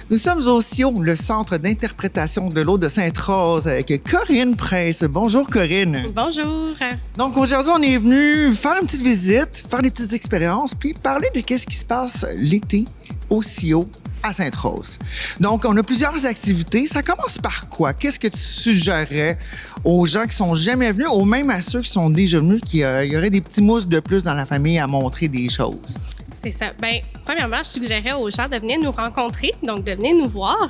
Nous sommes au CIO, le Centre d'interprétation de l'eau de Sainte-Rose, avec Corinne Prince. Bonjour Corinne. Bonjour. Donc aujourd'hui, on est venu faire une petite visite, faire des petites expériences, puis parler de qu'est-ce qui se passe l'été au CIO à Sainte-Rose. Donc, on a plusieurs activités. Ça commence par quoi? Qu'est-ce que tu suggérerais aux gens qui sont jamais venus, ou même à ceux qui sont déjà venus, qu'il y aurait des petits mousses de plus dans la famille à montrer des choses? C'est ça. Bien, premièrement, je suggérerais aux gens de venir nous rencontrer, donc de venir nous voir.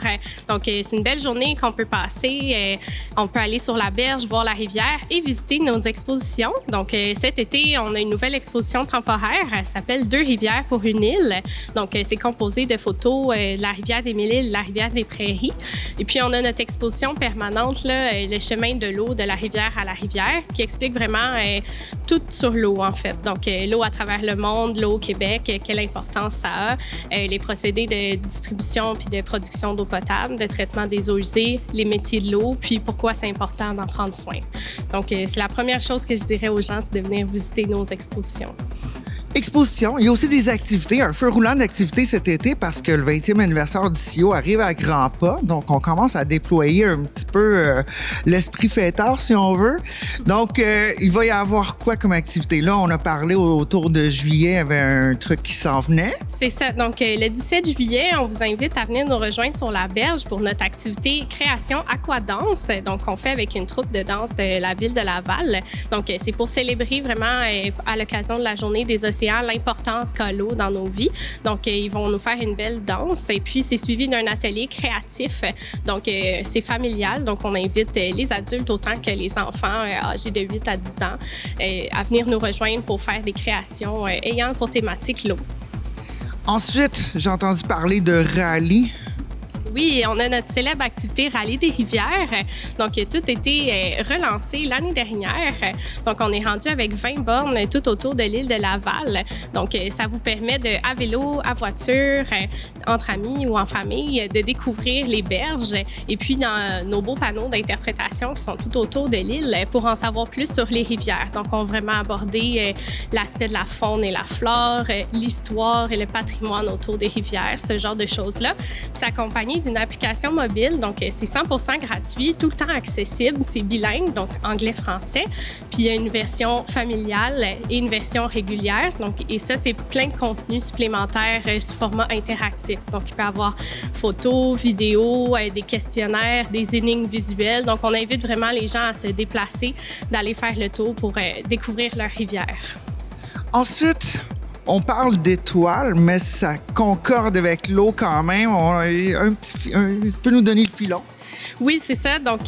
Donc, c'est une belle journée qu'on peut passer. On peut aller sur la berge, voir la rivière et visiter nos expositions. Donc, cet été, on a une nouvelle exposition temporaire. Elle s'appelle « Deux rivières pour une île ». Donc, c'est composé de photos de la rivière des Mille-Îles, la rivière des Prairies. Et puis, on a notre exposition permanente, là, le chemin de l'eau de la rivière à la rivière, qui explique vraiment tout sur l'eau, en fait. Donc, l'eau à travers le monde, l'eau au Québec, quelle importance ça a, les procédés de distribution puis de production d'eau potable, de traitement des eaux usées, les métiers de l'eau, puis pourquoi c'est important d'en prendre soin. Donc, c'est la première chose que je dirais aux gens, c'est de venir visiter nos expositions. Exposition. Il y a aussi des activités, un feu roulant d'activités cet été parce que le 20e anniversaire du CIO arrive à grands pas. Donc, on commence à déployer un petit peu l'esprit fêtard, si on veut. Donc, il va y avoir quoi comme activité? Là, on a parlé autour de juillet, il y avait un truc qui s'en venait. C'est ça. Donc, le 17 juillet, on vous invite à venir nous rejoindre sur la berge pour notre activité Création Aquadance. Donc, on fait avec une troupe de danse de la ville de Laval. Donc, c'est pour célébrer vraiment à l'occasion de la journée des océans l'importance qu'a l'eau dans nos vies. Donc, ils vont nous faire une belle danse et puis c'est suivi d'un atelier créatif. Donc, c'est familial. Donc, on invite les adultes autant que les enfants âgés de 8 à 10 ans à venir nous rejoindre pour faire des créations ayant pour thématique l'eau. Ensuite, j'ai entendu parler de rallye. Oui, on a notre célèbre activité Rallye des rivières. Donc, tout a été relancé l'année dernière. Donc, on est rendu avec 20 bornes tout autour de l'île de Laval. Donc, ça vous permet à vélo, à voiture, entre amis ou en famille, de découvrir les berges et puis dans nos beaux panneaux d'interprétation qui sont tout autour de l'île pour en savoir plus sur les rivières. Donc, on a vraiment abordé l'aspect de la faune et la flore, l'histoire et le patrimoine autour des rivières, ce genre de choses-là. Puis, c'est accompagné d'une application mobile, donc c'est 100% gratuit, tout le temps accessible, c'est bilingue, donc anglais-français. Puis il y a une version familiale et une version régulière, donc et ça c'est plein de contenus supplémentaires sous format interactif. Donc il peut y avoir photos, vidéos, des questionnaires, des énigmes visuelles. Donc on invite vraiment les gens à se déplacer, d'aller faire le tour pour découvrir leur rivière. Ensuite, on parle d'étoiles, mais ça concorde avec l'eau quand même. Tu peux nous donner le filon? Oui, c'est ça. Donc,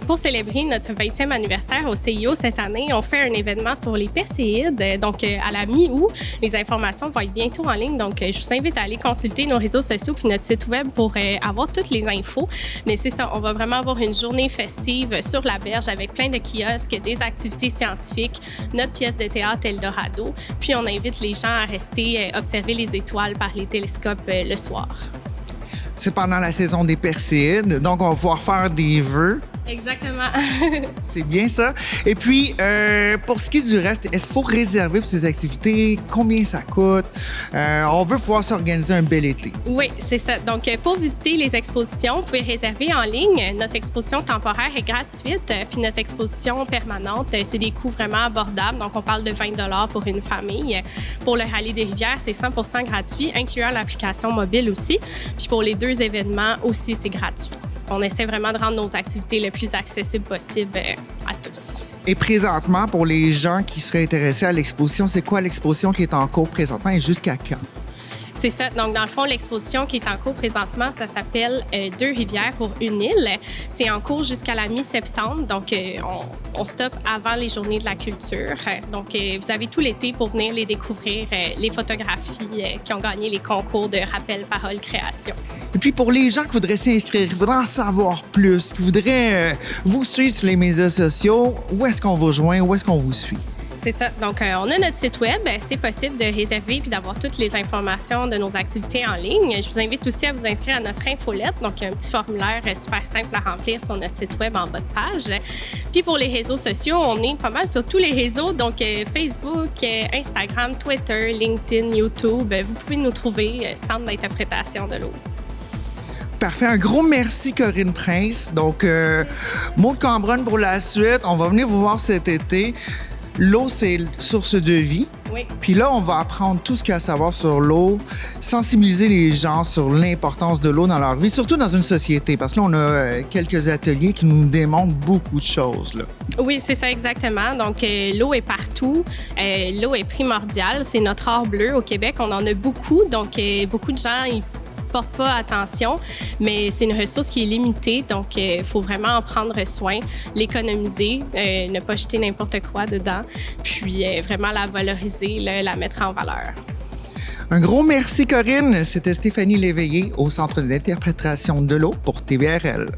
pour célébrer notre 20e anniversaire au CIO cette année, on fait un événement sur les perséides. Donc, à la mi-août, les informations vont être bientôt en ligne. Donc, je vous invite à aller consulter nos réseaux sociaux puis notre site web pour avoir toutes les infos. Mais c'est ça, on va vraiment avoir une journée festive sur la berge avec plein de kiosques, des activités scientifiques, notre pièce de théâtre Eldorado. Puis, on invite les gens à rester observer les étoiles par les télescopes le soir. C'est pendant la saison des perséides, donc on va pouvoir faire des vœux. Exactement. C'est bien ça. Et puis, pour ce qui est du reste, est-ce qu'il faut réserver pour ces activités? Combien ça coûte? On veut pouvoir s'organiser un bel été. Oui, c'est ça. Donc, pour visiter les expositions, vous pouvez réserver en ligne. Notre exposition temporaire est gratuite, puis notre exposition permanente, c'est des coûts vraiment abordables. Donc, on parle de 20 $ pour une famille. Pour le Rallye des rivières, c'est 100% gratuit, incluant l'application mobile aussi. Puis pour les deux événements aussi, c'est gratuit. On essaie vraiment de rendre nos activités le plus accessibles possible à tous. Et présentement, pour les gens qui seraient intéressés à l'exposition, c'est quoi l'exposition qui est en cours présentement et jusqu'à quand? C'est ça. Donc, dans le fond, l'exposition qui est en cours présentement, ça s'appelle « Deux rivières pour une île ». C'est en cours jusqu'à la mi-septembre. Donc, on stoppe avant les Journées de la culture. Donc, vous avez tout l'été pour venir les découvrir, les photographies qui ont gagné les concours de rappel, parole, création. Et puis, pour les gens qui voudraient s'inscrire, qui voudraient en savoir plus, qui voudraient vous suivre sur les médias sociaux, où est-ce qu'on vous rejoint? Où est-ce qu'on vous suit? C'est ça. Donc, on a notre site web. C'est possible de réserver puis d'avoir toutes les informations de nos activités en ligne. Je vous invite aussi à vous inscrire à notre infolette. Donc, il y a un petit formulaire super simple à remplir sur notre site web en bas de page. Puis, pour les réseaux sociaux, on est pas mal sur tous les réseaux. Donc, Facebook, Instagram, Twitter, LinkedIn, YouTube. Vous pouvez nous trouver Centre d'interprétation de l'eau. Parfait. Un gros merci, Corinne Prince. Donc, Maud Cambronne pour la suite. On va venir vous voir cet été. L'eau, c'est source de vie. Oui. Puis là, on va apprendre tout ce qu'il y a à savoir sur l'eau, sensibiliser les gens sur l'importance de l'eau dans leur vie, surtout dans une société. Parce que là, on a quelques ateliers qui nous démontrent beaucoup de choses, là. Oui, c'est ça exactement. Donc, l'eau est partout. L'eau est primordiale. C'est notre or bleu au Québec. On en a beaucoup. Donc, beaucoup de gens, ils portent pas attention, mais c'est une ressource qui est limitée. Donc, il faut vraiment en prendre soin, l'économiser, ne pas jeter n'importe quoi dedans, puis vraiment la valoriser, la mettre en valeur. Un gros merci, Corinne. C'était Stéphanie Léveillé au Centre d'interprétation de l'eau pour TVRL.